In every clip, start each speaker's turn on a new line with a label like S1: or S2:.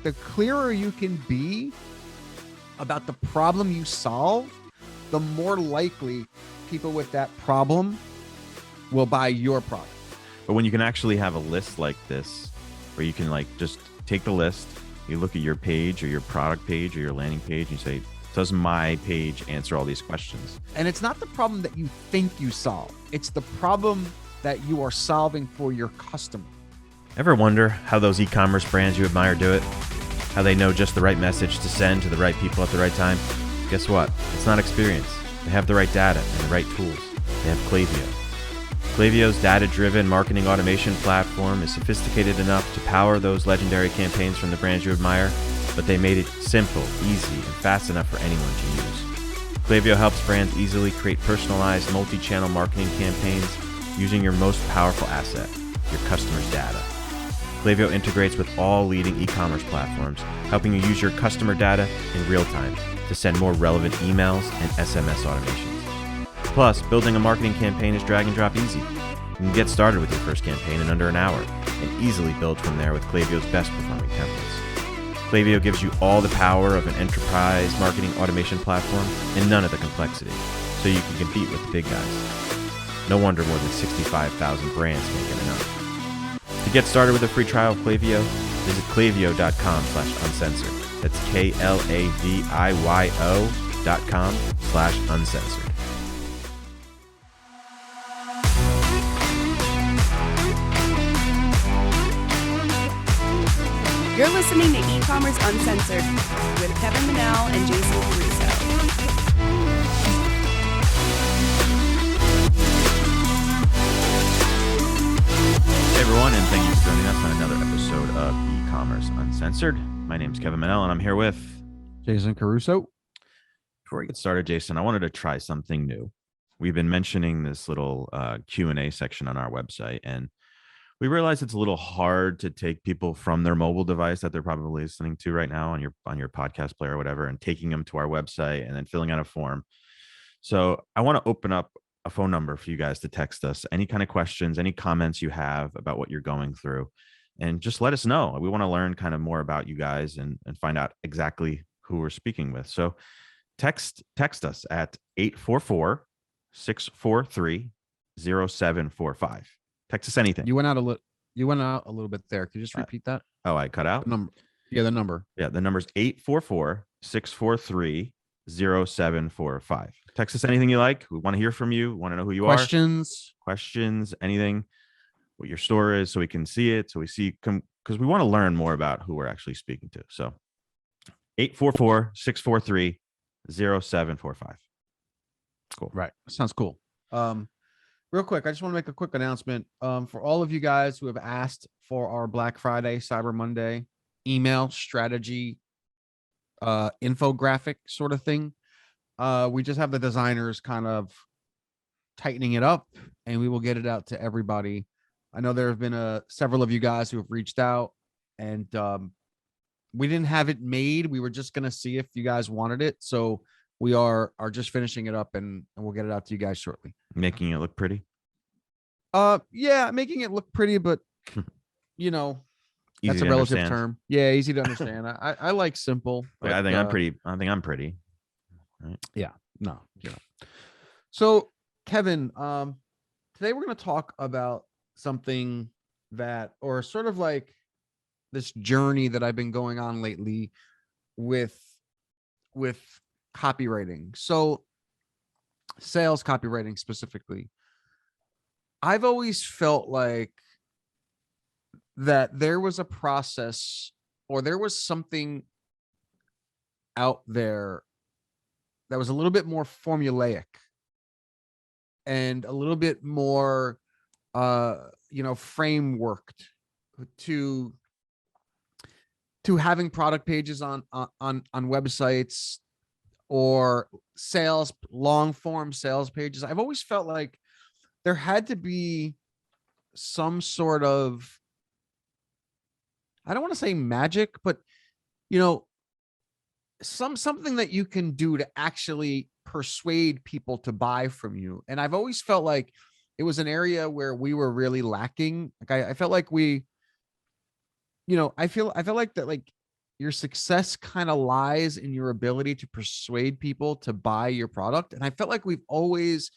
S1: the clearer you can be about the problem you solve, the more likely people with that problem will buy your product.
S2: But when you can actually have a list like this, where you can like just take the list, you look at your page or your product page or your landing page, and you say, does my page answer all these questions?
S1: And it's not the problem that you think you solve. It's the problem that you are solving for your customer.
S2: Ever wonder how those e-commerce brands you admire do it? How they know just the right message to send to the right people at the right time? Guess what? It's not experience. They have the right data and the right tools. They have Klaviyo. Klaviyo's data-driven marketing automation platform is sophisticated enough to power those legendary campaigns from the brands you admire, but they made it simple, easy, and fast enough for anyone to use. Klaviyo helps brands easily create personalized multi-channel marketing campaigns using your most powerful asset, your customers' data. Klaviyo integrates with all leading e-commerce platforms, helping you use your customer data in real time to send more relevant emails and SMS automations. Plus, building a marketing campaign is drag and drop easy. You can get started with your first campaign in under an hour and easily build from there with Klaviyo's best performing templates. Klaviyo gives you all the power of an enterprise marketing automation platform and none of the complexity, so you can compete with the big guys. No wonder more than 65,000 brands can't get enough. To get started with a free trial of Klaviyo, visit klaviyo.com/uncensored. That's KLAVIYO.com/uncensored.
S3: You're listening to E-Commerce Uncensored with Kevin Manel and Jason Caruso.
S2: Hey everyone, and thank you for joining us on another episode of E-Commerce Uncensored. My name's Kevin Manel, and I'm here with
S1: Jason Caruso.
S2: Before we get started, Jason, I wanted to try something new. We've been mentioning this little Q&A section on our website, and we realized it's a little hard to take people from their mobile device that they're probably listening to right now on your podcast player or whatever, and taking them to our website and then filling out a form. So I want to open up a phone number for you guys to text us any kind of questions, any comments you have about what you're going through, and just let us know. We want to learn kind of more about you guys and find out exactly who we're speaking with. So text us at 844-643-0745. Text us anything.
S1: You went out a little bit there. Could you just repeat that?
S2: Oh, I cut out?
S1: The number. Yeah, the number.
S2: Yeah, the number's 844-643-0745. Text us anything you like. We want to hear from you. We want to know who you are. Questions, anything, what your store is, so we can see it, so we see, because we want to learn more about who we're actually speaking to. So 844-643-0745. Cool.
S1: Right. Sounds cool. Real quick, I just want to make a quick announcement for all of you guys who have asked for our Black Friday, Cyber Monday email strategy infographic sort of thing. We just have the designers kind of tightening it up, and we will get it out to everybody. I know there have been several of you guys who have reached out, and we didn't have it made. We were just going to see if you guys wanted it. So we are just finishing it up, and we'll get it out to you guys shortly.
S2: Making it look pretty?
S1: Yeah, making it look pretty, but you know, that's a relative term. Yeah, easy to understand. I like simple. But,
S2: I think I'm pretty. I think I'm pretty. Right?
S1: Yeah. No. Yeah. So, Kevin, today we're going to talk about something that, or sort of like this journey that I've been going on lately with copywriting. So, sales copywriting specifically. I've always felt like that there was a process, or there was something out there that was a little bit more formulaic and a little bit more frameworked to having product pages on websites or long form sales pages. I've always felt like there had to be some sort of, I don't want to say magic, but something that you can do to actually persuade people to buy from you. And I've always felt like it was an area where we were really lacking. Like I felt like I feel like that, like your success kind of lies in your ability to persuade people to buy your product. And I felt like we've always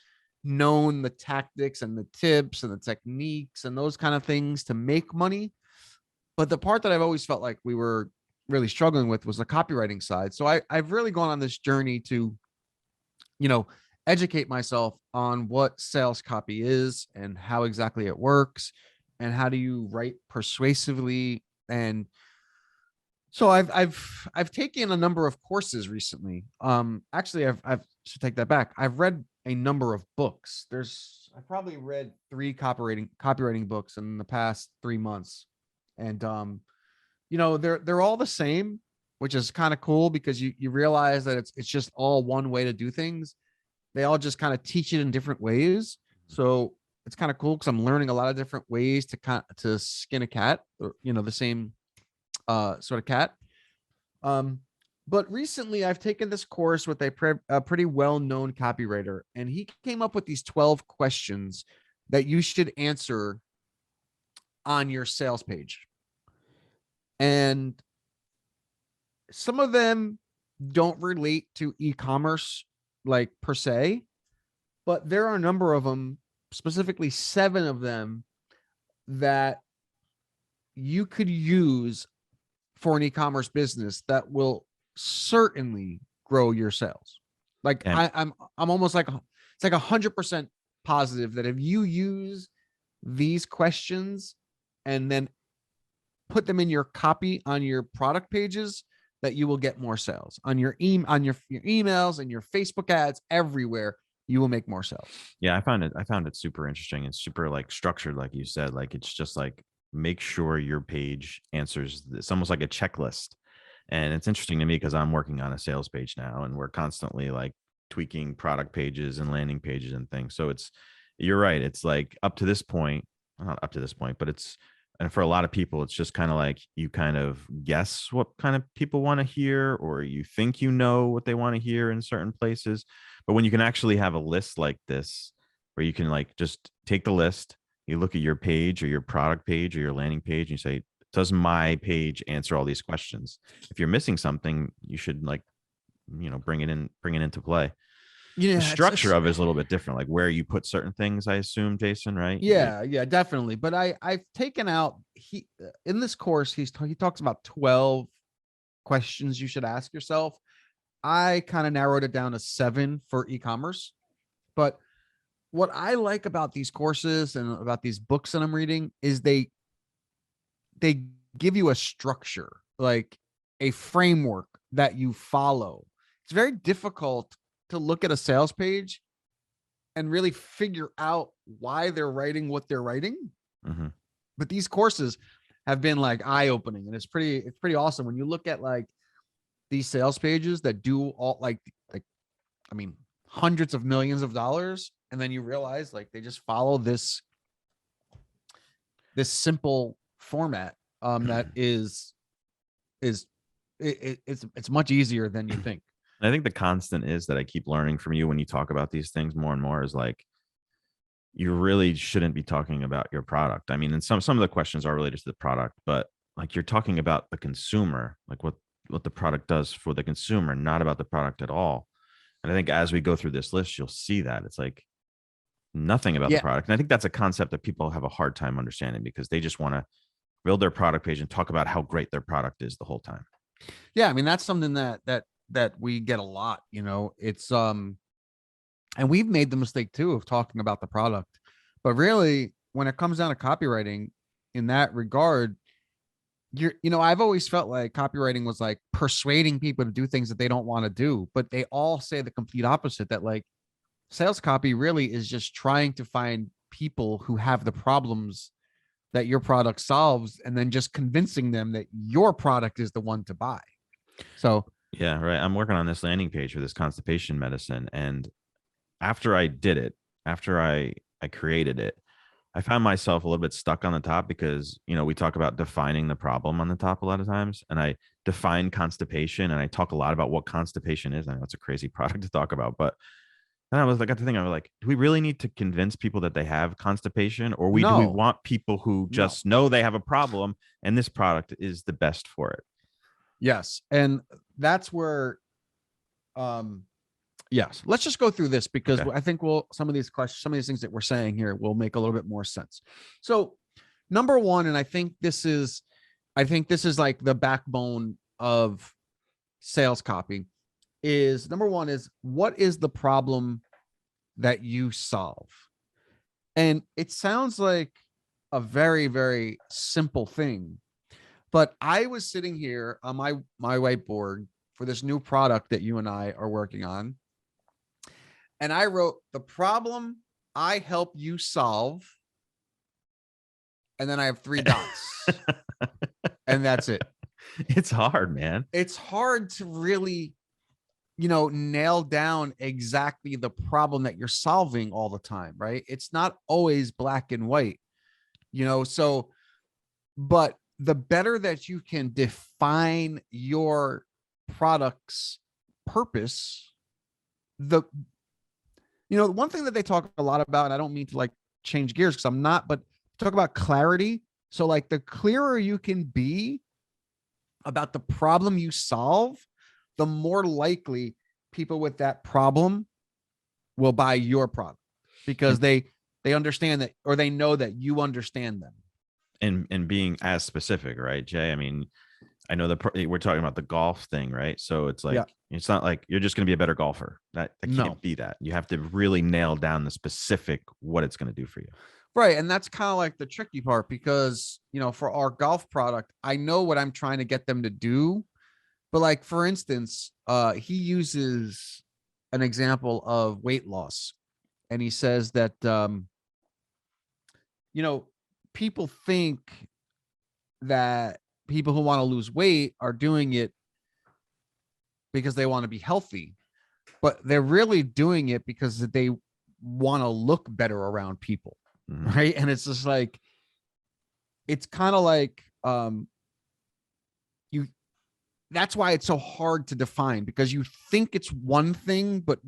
S1: known the tactics and the tips and the techniques and those kind of things to make money. But the part that I've always felt like we were really struggling with was the copywriting side. So I've really gone on this journey to, you know, educate myself on what sales copy is and how exactly it works and how do you write persuasively. And so I've taken a number of courses recently. Actually I've should take that back. I've read a number of books. I probably read 3 copywriting books in the past 3 months. And they're all the same, which is kind of cool because you realize that it's just all one way to do things. They all just kind of teach it in different ways. So it's kind of cool because I'm learning a lot of different ways to skin a cat, or the same sort of cat. But recently I've taken this course with a pretty well-known copywriter, and he came up with these 12 questions that you should answer on your sales page. And some of them don't relate to e-commerce like per se, but there are a number of them, specifically 7 of them, that you could use for an e-commerce business that will certainly grow your sales. Like
S2: Yeah.
S1: I'm almost like it's like 100% positive that if you use these questions and then put them in your copy on your product pages, that you will get more sales on your emails and your Facebook ads everywhere. You will make more sales.
S2: Yeah, I found it super interesting and super like structured, like you said. Like it's just like make sure your page answers this, almost like a checklist. And it's interesting to me because I'm working on a sales page now, and we're constantly like tweaking product pages and landing pages and things. So you're right. It's like up to this point, not up to this point, but and for a lot of people, it's just kind of like you kind of guess what kind of people want to hear, or you think you know what they want to hear in certain places. But when you can actually have a list like this, where you can like just take the list, you look at your page or your product page or your landing page, and you say, does my page answer all these questions? If you're missing something, you should like, bring it into play. The
S1: Yeah,
S2: structure of it is a little bit different, like where you put certain things, I assume, Jason, right?
S1: yeah, definitely. But I've taken out in this course, he talks about 12 questions you should ask yourself. I kind of narrowed it down to 7 for e-commerce. But what I like about these courses and about these books that I'm reading is they give you a structure, like a framework that you follow. It's very difficult to look at a sales page and really figure out why they're writing what they're writing.
S2: Mm-hmm.
S1: But these courses have been like eye-opening, and it's pretty awesome when you look at like these sales pages that do all like I mean hundreds of millions of dollars, and then you realize like they just follow this simple format that it's much easier than you think.
S2: I think the constant is that I keep learning from you when you talk about these things more and more is like, you really shouldn't be talking about your product. I mean, and some of the questions are related to the product, but like you're talking about the consumer, like what the product does for the consumer, not about the product at all. And I think as we go through this list, you'll see that it's like nothing about the product. And I think that's a concept that people have a hard time understanding because they just want to build their product page and talk about how great their product is the whole time.
S1: Yeah, I mean, that's something that we get a lot, it's and we've made the mistake too of talking about the product. But really, when it comes down to copywriting in that regard, I've always felt like copywriting was like persuading people to do things that they don't want to do, but they all say the complete opposite, that like sales copy really is just trying to find people who have the problems that your product solves and then just convincing them that your product is the one to buy. So
S2: yeah, right. I'm working on this landing page for this constipation medicine. And after I did it, after I created it, I found myself a little bit stuck on the top because, we talk about defining the problem on the top a lot of times. And I define constipation and I talk a lot about what constipation is. I know it's a crazy product to talk about, but then I got to think, I was like, do we really need to convince people that they have constipation, or do we want people who just know they have a problem and this product is the best for it?
S1: Yes. And that's where, yes, let's just go through this because
S2: Okay.
S1: I think some of these questions, some of these things that we're saying here will make a little bit more sense. So, number one, and I think this is like the backbone of sales copy is number one is what is the problem that you solve? And it sounds like a very, very simple thing. But I was sitting here on my whiteboard for this new product that you and I are working on. And I wrote the problem I help you solve. And then I have 3 dots. And that's it.
S2: It's hard, man.
S1: It's hard to really, nail down exactly the problem that you're solving all the time, right? It's not always black and white, so, but the better that you can define your product's purpose, one thing that they talk a lot about, and I don't mean to like change gears because I'm not, but talk about clarity. So like the clearer you can be about the problem you solve, the more likely people with that problem will buy your product because they understand that, or they know that you understand them.
S2: And being as specific, right, Jay? I mean, I know we're talking about the golf thing, right? So it's like, It's not like you're just going to be a better golfer. That can't be that. You have to really nail down the specific what it's going to do for you.
S1: Right. And that's kind of like the tricky part because, for our golf product, I know what I'm trying to get them to do. But like, for instance, he uses an example of weight loss. And he says that, people think that people who want to lose weight are doing it because they want to be healthy, but they're really doing it because they want to look better around people.
S2: Mm-hmm.
S1: Right. And it's just like, it's kind of like, that's why it's so hard to define because you think it's one thing, but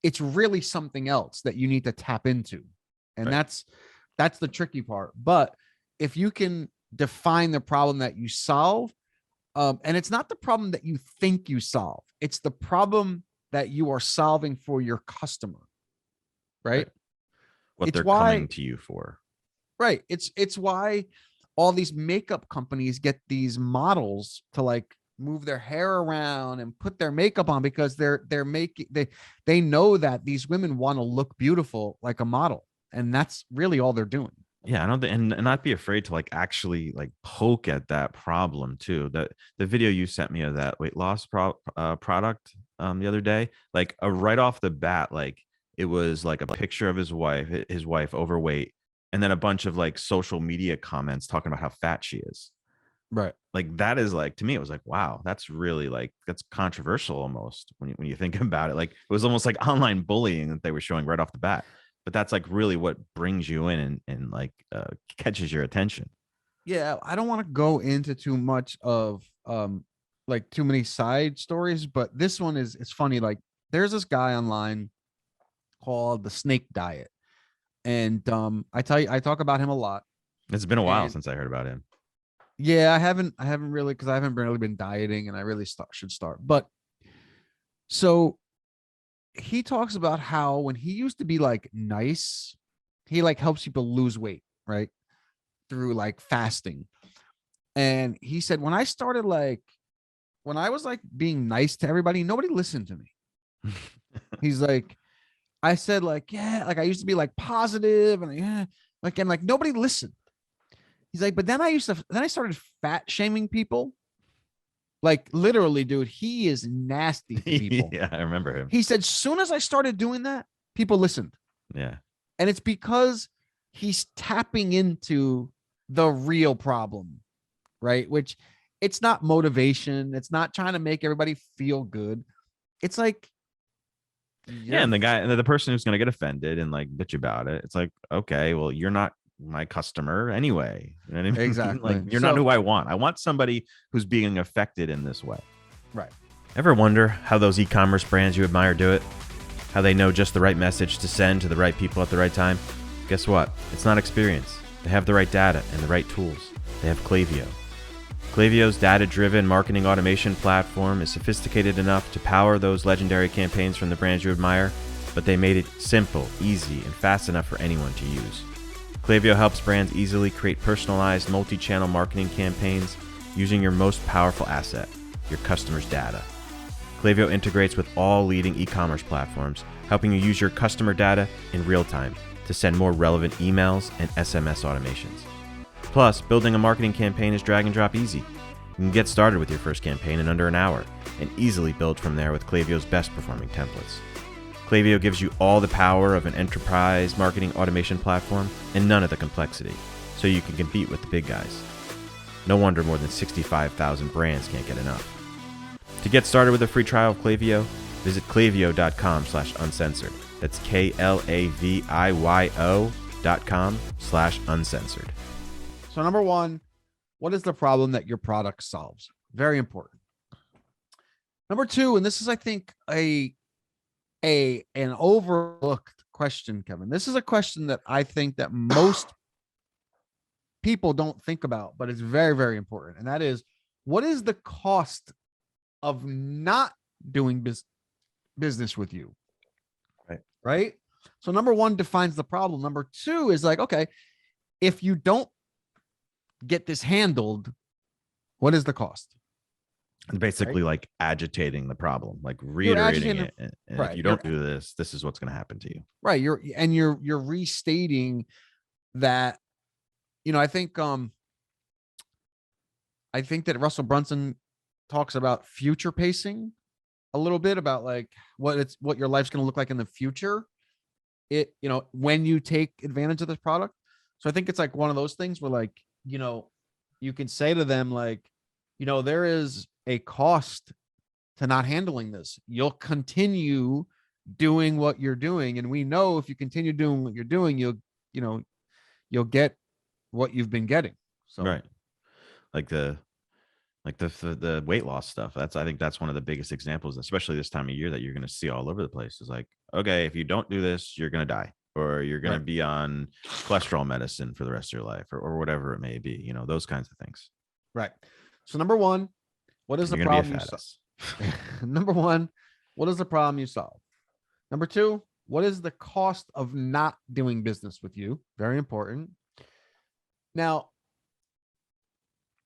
S1: it's really something else that you need to tap into. And
S2: right.
S1: that's the tricky part. But if you can define the problem that you solve, and it's not the problem that you think you solve, it's the problem that you are solving for your customer, right?
S2: What they're coming to you for.
S1: Right. It's why all these makeup companies get these models to like move their hair around and put their makeup on because they're making they know that these women want to look beautiful like a model, and that's really all they're doing.
S2: Yeah, I don't think, and not be afraid to like actually like poke at that problem too. That the video you sent me of that weight loss product the other day, like right off the bat, like it was like a picture of his wife overweight, and then a bunch of like social media comments talking about how fat she is.
S1: Right.
S2: Like that is like, to me, it was like, wow, that's really like, that's controversial almost when you think about it. Like it was almost like online bullying that they were showing right off the bat. But that's like really what brings you in and like catches your attention.
S1: Yeah, I don't want to go into too much of like too many side stories, but this one is it's funny. Like there's this guy online called the Snake Diet, and I talk about him a lot.
S2: It's been a while since I heard about him.
S1: Yeah, I haven't really, because I haven't really been dieting, and I really should start. But so he talks about how when he used to be like nice, he like helps people lose weight, right? Through like fasting. And he said, when I was like being nice to everybody, nobody listened to me. He's like, I said like, yeah, like I used to be like positive and yeah, like, and like nobody listened. He's like, but then I started fat shaming people. Like literally, dude, he is nasty to people.
S2: Yeah, I remember him.
S1: He said, soon as I started doing that, people listened.
S2: Yeah.
S1: And it's because he's tapping into the real problem, right? Which it's not motivation. It's not trying to make everybody feel good. It's like,
S2: yeah. And the person who's going to get offended and like bitch about it, it's like, okay, well, you're not my customer anyway. You know what I mean?
S1: Exactly.
S2: Like you're not who I want. I want somebody who's being affected in this way.
S1: Right.
S2: Ever wonder how those e-commerce brands you admire do it? How they know just the right message to send to the right people at the right time? Guess what? It's not experience. They have the right data and the right tools. They have Klaviyo. Klaviyo's data-driven marketing automation platform is sophisticated enough to power those legendary campaigns from the brands you admire, but they made it simple, easy, and fast enough for anyone to use. Klaviyo helps brands easily create personalized multi-channel marketing campaigns using your most powerful asset, your customers' data. Klaviyo integrates with all leading e-commerce platforms, helping you use your customer data in real time to send more relevant emails and SMS automations. Plus, building a marketing campaign is drag and drop easy. You can get started with your first campaign in under an hour and easily build from there with Klaviyo's best performing templates. Klaviyo gives you all the power of an enterprise marketing automation platform and none of the complexity, so you can compete with the big guys. No wonder more than 65,000 brands can't get enough. To get started with a free trial of Klaviyo, visit klaviyo.com/uncensored. That's KLAVIYO.com/uncensored.
S1: So number one, what is the problem that your product solves? Very important. Number two, and this is, I think, an overlooked question, Kevin. This is a question that I think that most people don't think about, but it's very, very important. And that is, what is the cost of not doing business with you? Right. So number one defines the problem. Number two is like, okay, if you don't get this handled, what is the cost?
S2: Basically, like agitating the problem, like reiterating it. And
S1: right.
S2: If you don't do this, this is what's going to happen to you.
S1: Right. You're restating that, I think that Russell Brunson talks about future pacing a little bit, about like what your life's going to look like in the future. When you take advantage of this product. So I think it's like one of those things where, like, you can say to them, like, there is a cost to not handling this. You'll continue doing what you're doing. And we know if you continue doing what you're doing, you'll get what you've been getting. So,
S2: right. Like the weight loss stuff. I think that's one of the biggest examples, especially this time of year, that you're going to see all over the place. Is like, okay, if you don't do this, you're going to die, or you're going to be on cholesterol medicine for the rest of your life, or whatever it may be, those kinds of things.
S1: Right. So number one, what is the problem you solve? Number one, what is the problem you solve? Number two, what is the cost of not doing business with you? Very important. Now,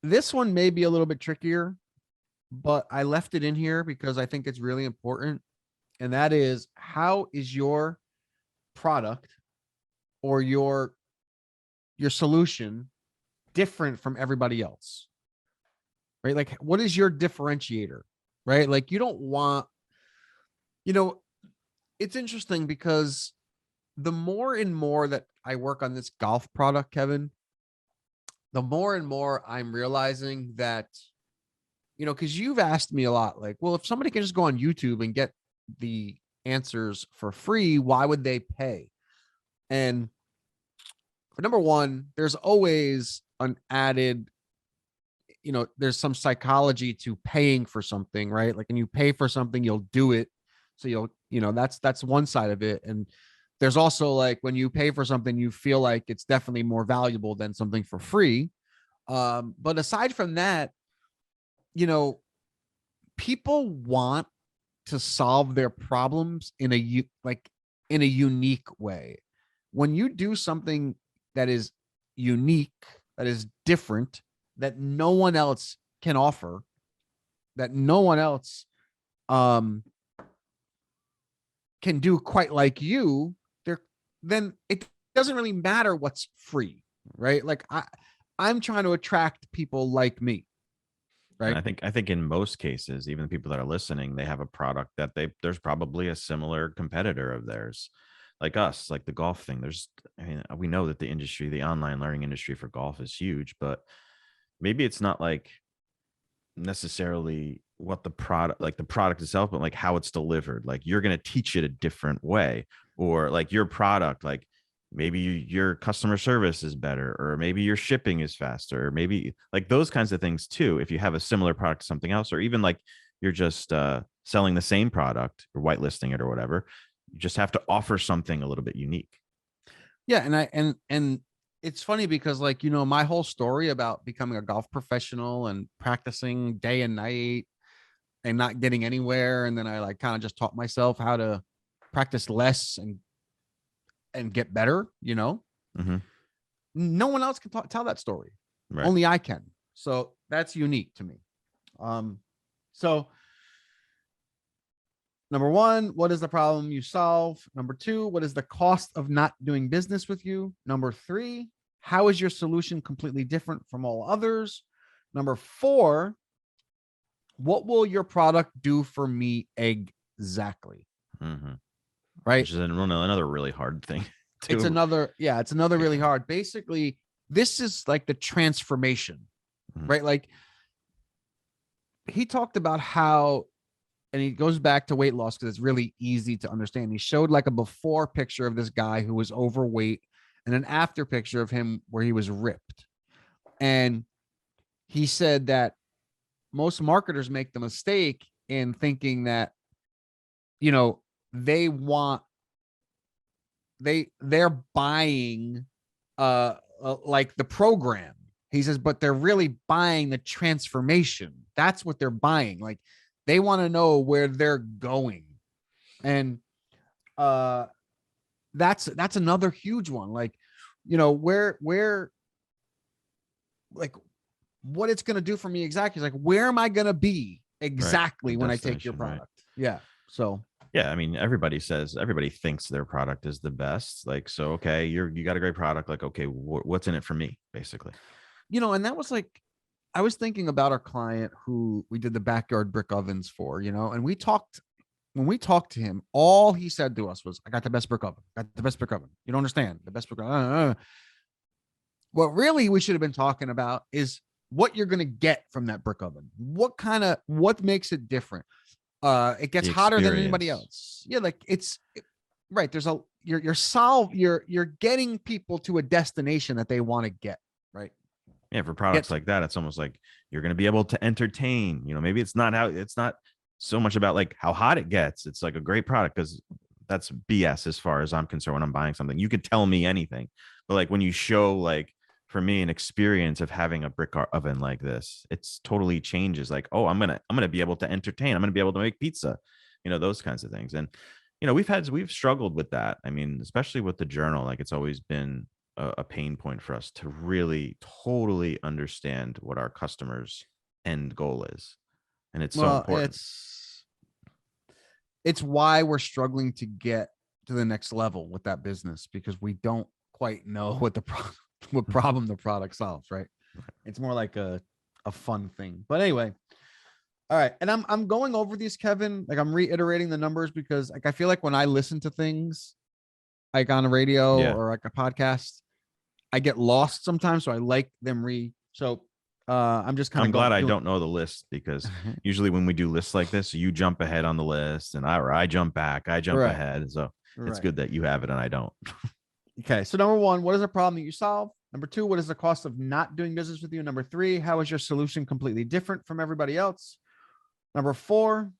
S1: this one may be a little bit trickier, but I left it in here because I think it's really important. And that is, how is your product or your solution different from everybody else? Right? Like, what is your differentiator? Right? Like, you don't want, it's interesting because the more and more that I work on this golf product, Kevin, the more and more I'm realizing that, because you've asked me a lot, like, well, if somebody can just go on YouTube and get the answers for free, why would they pay? And for number one, there's always an added, there's some psychology to paying for something, right? Like, when you pay for something, you'll do it. So that's one side of it. And there's also, like, when you pay for something, you feel like it's definitely more valuable than something for free. But aside from that, people want to solve their problems in a unique way. When you do something that is unique, that is different, that no one else can offer, that no one else can do quite like you, then it doesn't really matter what's free, right? Like, I'm trying to attract people like me, right?
S2: And I think in most cases, even the people that are listening, they have a product that there's probably a similar competitor of theirs, like us, like the golf thing. We know that the online learning industry for golf is huge, but maybe it's not like necessarily what the product itself, but like how it's delivered. Like, you're going to teach it a different way, or like your product, like maybe your customer service is better, or maybe your shipping is faster, or maybe like those kinds of things too. If you have a similar product to something else, or even like you're just selling the same product or whitelisting it or whatever, you just have to offer something a little bit unique.
S1: Yeah. And it's funny because, like, you know, my whole story about becoming a golf professional and practicing day and night and not getting anywhere, and then I like kind of just taught myself how to practice less and get better, you know.
S2: Mm-hmm.
S1: No one else can tell that story.
S2: Right.
S1: Only I can. So that's unique to me. So number one, what is the problem you solve? Number two, what is the cost of not doing business with you? Number three, how is your solution completely different from all others? Number four, what will your product do for me exactly?
S2: Mm-hmm.
S1: Right.
S2: Which is another really hard thing
S1: It's
S2: to
S1: another really
S2: figure.
S1: hard. Basically, this is like the transformation,
S2: Mhm.
S1: right? Like he talked about how, and he goes back to weight loss because it's really easy to understand. He showed like a before picture of this guy who was overweight and an after picture of him where he was ripped. And he said that most marketers make the mistake in thinking that, you know, they want they're buying like the program. He says, but they're really buying the transformation. That's what they're buying. Like they want to know where they're going. And that's another huge one. Like, you know, where like what it's going to do for me exactly is like, where am I going to be
S2: Right. The
S1: exactly when I take your
S2: destination, right.
S1: product? Yeah. So
S2: Yeah, I mean, everybody thinks their product is the best. Like, so okay, you got a great product. Like, okay, what's in it for me, basically?
S1: you know, and that was like, I was thinking about our client who we did the backyard brick ovens for, you know, and when we talked to him, all he said to us was, I got the best brick oven. Got the best brick oven. You don't understand. The best brick oven. What really we should have been talking about is what you're going to get from that brick oven. What makes it different? It gets
S2: The
S1: hotter than anybody
S2: experience.
S1: else. Yeah, like right. There's you're getting people to a destination that they want to get, right?
S2: Yeah, for
S1: Get
S2: products
S1: to.
S2: like that, it's almost like you're going to be able to entertain. Maybe it's not so much about like how hot it gets. It's like a great product because that's BS as far as I'm concerned. When I'm buying something, you could tell me anything, but like when you show like for me an experience of having a brick oven like this, it's totally changes. Like, oh, I'm gonna be able to entertain. I'm gonna be able to make pizza, those kinds of things. And we've struggled with that. I mean, especially with the journal, like it's always been a pain point for us to really totally understand what our customers' end goal is, and it's so
S1: Well,
S2: important.
S1: it's why we're struggling to get to the next level with that business because we don't quite know what problem the product solves, right? It's more like a fun thing. But anyway, all right. And I'm going over these, Kevin. Like I'm reiterating the numbers because like I feel like when I listen to things like on a radio
S2: Yeah,
S1: or like a podcast, I get lost sometimes. So I like them so I'm just kind
S2: I'm
S1: of
S2: glad I
S1: doing.
S2: don't know the list because usually when we do lists like this, you jump ahead on the list and I jump back, I jump
S1: Right.
S2: ahead. So it's
S1: Right.
S2: good that you have it and I don't.
S1: Okay. So number one, what is the problem that you solve? Number two, what is the cost of not doing business with you? Number three, how is your solution completely different from everybody else? Number four,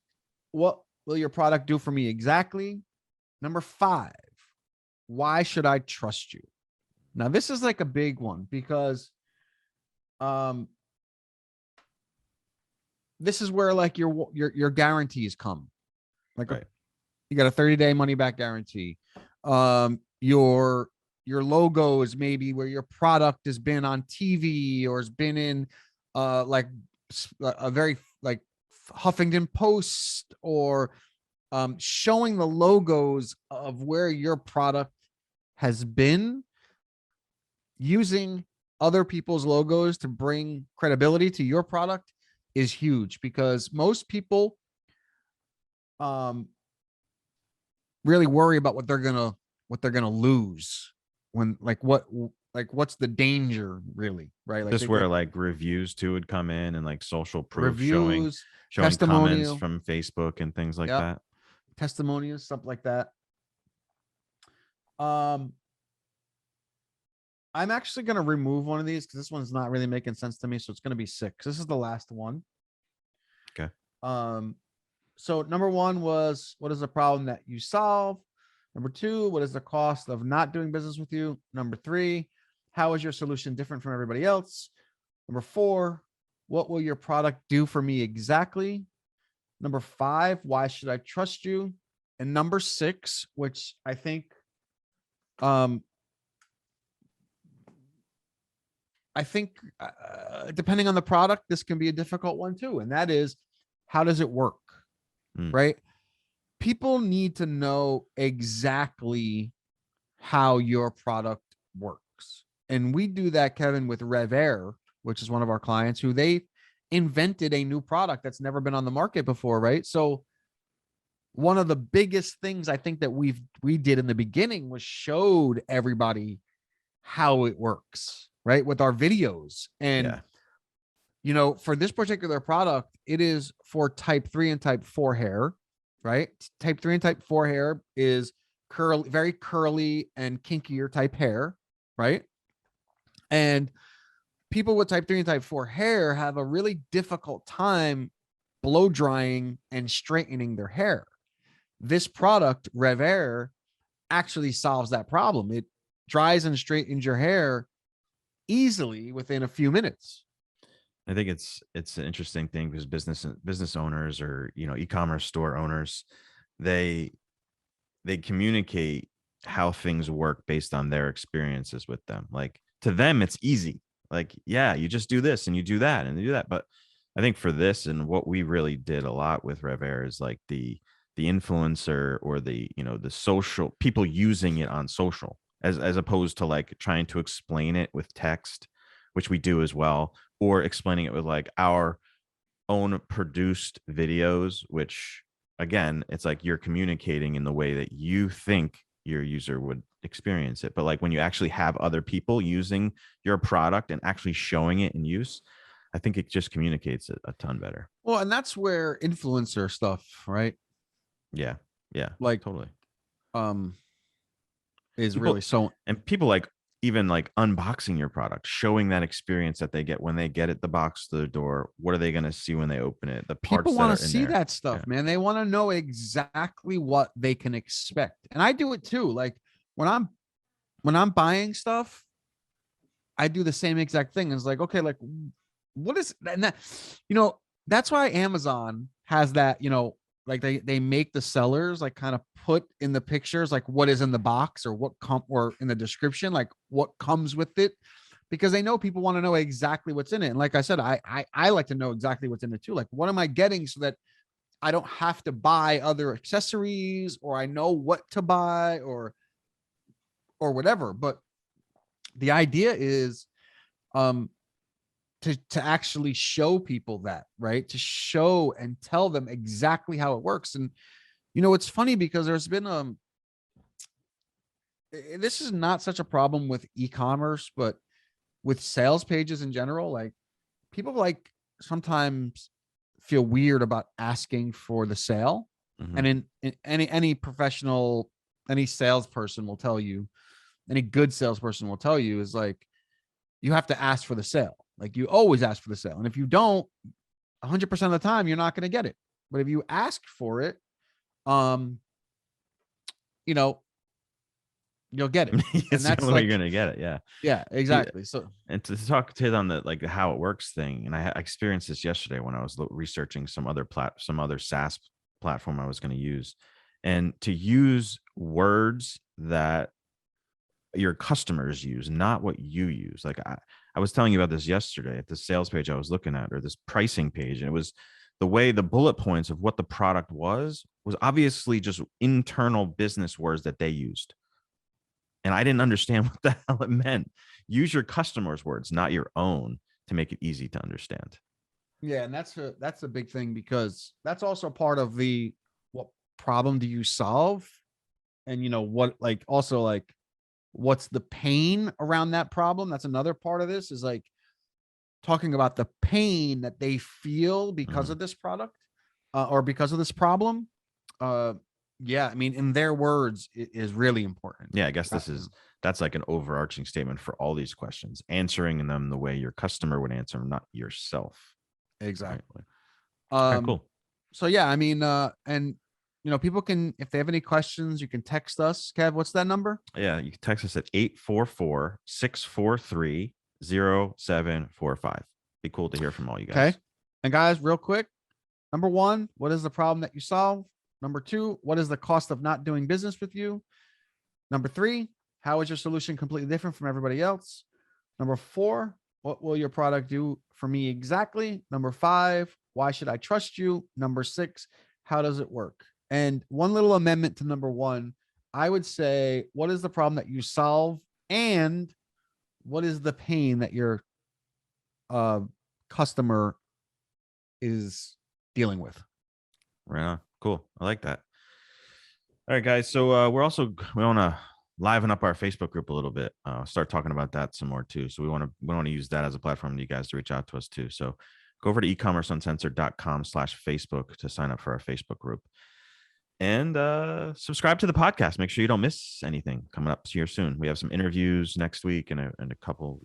S1: what will your product do for me exactly? Number five, why should I trust you? Now, this is like a big one because this is where like your guarantees come. Like
S2: Right.
S1: you got a 30-day money back guarantee. Your logo is maybe where your product has been on TV or has been in like a very like Huffington Post or showing the logos of where your product has been, using other people's logos to bring credibility to your product is huge because most people really worry about what they're gonna lose when what's the danger really, right? Like
S2: This
S1: they
S2: where
S1: like
S2: like reviews too would come in and like social proof
S1: reviews,
S2: showing comments
S1: testimonial,
S2: from Facebook and things like
S1: yep,
S2: that.
S1: testimonials, stuff like that. Um, I'm actually gonna remove one of these because this one's not really making sense to me. So it's gonna be 6. This is the last one.
S2: Okay.
S1: So number one was what is the problem that you solve? Number two, what is the cost of not doing business with you? Number three, How is your solution different from everybody else? Number 4, what will your product do for me exactly? Number 5, why should I trust you? And number 6, which I think um depending on the product, this can be a difficult one too. And that is, how does it work? Right? People need to know exactly how your product works. And we do that, Kevin, with RevAir, which is one of our clients who they invented a new product that's never been on the market before. Right. So one of the biggest things I think that we did in the beginning was showed everybody how it works, right? With our videos. And, for this particular product, it is for type 3 and type 4 hair, right? Type 3 and type 4 hair is curly, very curly and kinkier type hair, right? And people with type 3 and type 4 hair have a really difficult time blow drying and straightening their hair. This product, RevAir, actually solves that problem. It dries and straightens your hair easily within a few minutes.
S2: I think it's an interesting thing because business owners or e-commerce store owners, they communicate how things work based on their experiences with them. Like, to them, it's easy. Like, yeah, you just do this and you do that and you do that. But I think for this, and what we really did a lot with RevAir is like the influencer or the social people using it on social, as opposed to like trying to explain it with text, which we do as well, or explaining it with like our own produced videos, which again, it's like you're communicating in the way that you think your user would experience it. But like when you actually have other people using your product and actually showing it in use, I think it just communicates it a ton better.
S1: Well, and that's where influencer stuff, right?
S2: Yeah.
S1: Like
S2: totally.
S1: Is
S2: People,
S1: really so,
S2: and people like even like unboxing your product, showing that experience that they get when they get it the box to the door. What are they going to see when they open it? The parts
S1: people want to see
S2: there.
S1: that stuff, man. They want to know exactly what they can expect. And I do it too. Like when I'm buying stuff, I do the same exact thing. It's like, okay, like what is, and that, that's why Amazon has that, like they make the sellers like kind of put in the pictures, like what is in the box or or in the description, like what comes with it, because they know people want to know exactly what's in it. And like I said, I like to know exactly what's in it too. Like, what am I getting so that I don't have to buy other accessories, or I know what to buy or whatever. But the idea is, to actually show people that, right? To show and tell them exactly how it works. And it's funny because there's been this is not such a problem with e-commerce, but with sales pages in general, like people like sometimes feel weird about asking for the sale.
S2: Mm-hmm.
S1: And in any professional, any salesperson will tell you, any good salesperson will tell you, is like, you have to ask for the sale. Like, you always ask for the sale. And if you don't, 100% of the time, you're not going to get it. But if you ask for it, you'll get it.
S2: It's the only way you're going to get it.
S1: Yeah, exactly. So,
S2: and to talk to on the like how it works thing, and I experienced this yesterday when I was researching some other SaaS platform I was going to use, and to use words that your customers use, not what you use. Like I was telling you about this yesterday at the sales page I was looking at, or this pricing page, and it was the way the bullet points of what the product was obviously just internal business words that they used. And I didn't understand what the hell it meant. Use your customers' words, not your own, to make it easy to understand.
S1: Yeah, and that's a big thing, because that's also part of the, what problem do you solve? And what, like, also like, what's the pain around that problem? That's another part of this, is like talking about the pain that they feel because of this product, or because of this problem. Yeah, I mean, in their words, it is really important.
S2: Yeah, I guess that's like an overarching statement for all these questions, answering them the way your customer would answer them, not yourself.
S1: Exactly.
S2: Right. Cool.
S1: So yeah, I mean, and people can, if they have any questions, you can text us. Kev, what's that number?
S2: Yeah, you can text us at 844-643-0745. Be cool to hear from all you guys.
S1: Okay. And guys, real quick. Number 1, what is the problem that you solve? Number 2, what is the cost of not doing business with you? Number 3, how is your solution completely different from everybody else? Number 4, what will your product do for me exactly? Number 5, why should I trust you? Number 6, how does it work? And one little amendment to number 1, I would say, what is the problem that you solve? And what is the pain that your customer is dealing with?
S2: Right on. Cool. I like that. All right, guys. So we want to liven up our Facebook group a little bit. Start talking about that some more too. So we want to use that as a platform for you guys to reach out to us too. So go over to ecommerceuncensored.com/Facebook to sign up for our Facebook group. And subscribe to the podcast. Make sure you don't miss anything coming up here soon. We have some interviews next week and a couple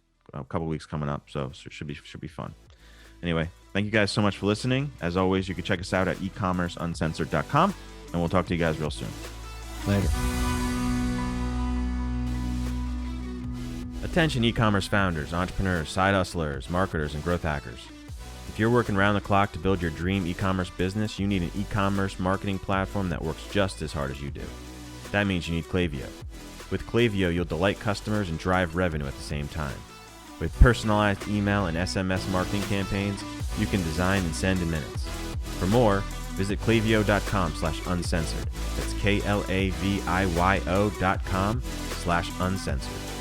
S2: weeks coming up. So it should be fun. Anyway, thank you guys so much for listening. As always, you can check us out at ecommerceuncensored.com, and we'll talk to you guys real soon.
S1: Later.
S2: Attention e-commerce founders, entrepreneurs, side hustlers, marketers, and growth hackers. If you're working around the clock to build your dream e-commerce business, you need an e-commerce marketing platform that works just as hard as you do. That means you need Klaviyo. With Klaviyo, you'll delight customers and drive revenue at the same time. With personalized email and SMS marketing campaigns, you can design and send in minutes. For more, visit klaviyo.com/uncensored. That's KLAVIYO.com/uncensored.